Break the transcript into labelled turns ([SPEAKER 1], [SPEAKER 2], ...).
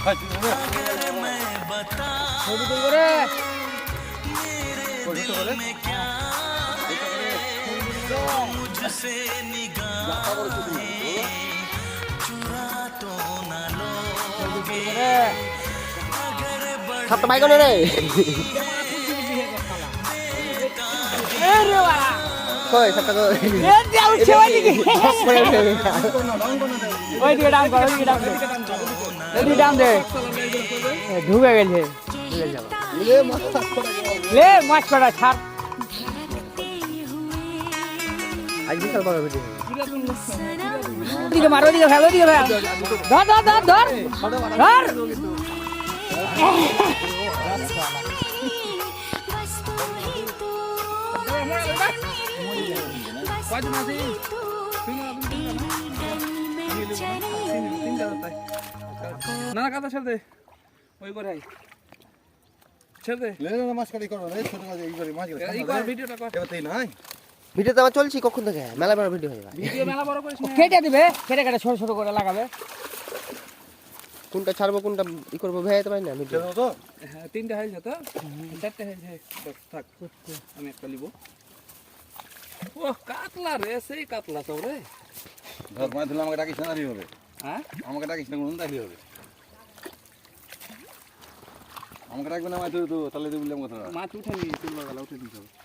[SPEAKER 1] Satu baik nih deh. Koi, satu koi.
[SPEAKER 2] dia udah lagi. Oi dia dalam kau, dia dalam. Dia dalam deh. ঢুকে গেছে লে মাছ করা ছাড়
[SPEAKER 1] আজ বিশাল বড় ভিডিও
[SPEAKER 2] দিকে মারো দিকে ফেলো দিকে ফেলো ধর ধর ধর ধর ধর
[SPEAKER 3] না কাটা ছেড়ে দে ওই করে ছেড়ে দে
[SPEAKER 4] লে না মাছ কাটি করো রে ছোট কাজ এই করে মাছ
[SPEAKER 3] এই কর ভিডিওটা কর
[SPEAKER 4] এবারে নাই
[SPEAKER 1] ভিডিও তো আমার চলছে কখন থেকে মেলা বড় ভিডিও হইবা
[SPEAKER 3] ভিডিও মেলা বড় করিস না
[SPEAKER 2] কেটে দিবে কেটে কেটে ছোট ছোট করে লাগাবে
[SPEAKER 1] কোনটা ছাড়বো কোনটা ই করবো ভেজাইতে পারি না ভিডিও
[SPEAKER 4] ছেড়ে তো
[SPEAKER 3] হ্যাঁ তিনটা হয়েছে তো চারটে হয়েছে বস থাক আমি একটা নিব ও কাতলা রে সেই কাতলা সব রে
[SPEAKER 4] ধর মাছ ধরলে আমাকে ডাকিস না দিবি হবে
[SPEAKER 3] হ্যাঁ
[SPEAKER 4] আমাকে ডাকিস না কোন দিবি হবে আমাকে ডাকবে না মাছ ধরে তো তাহলে তুই বললাম কথা
[SPEAKER 3] মাছ উঠে নি তুলবার বেলা উঠে দিতে হবে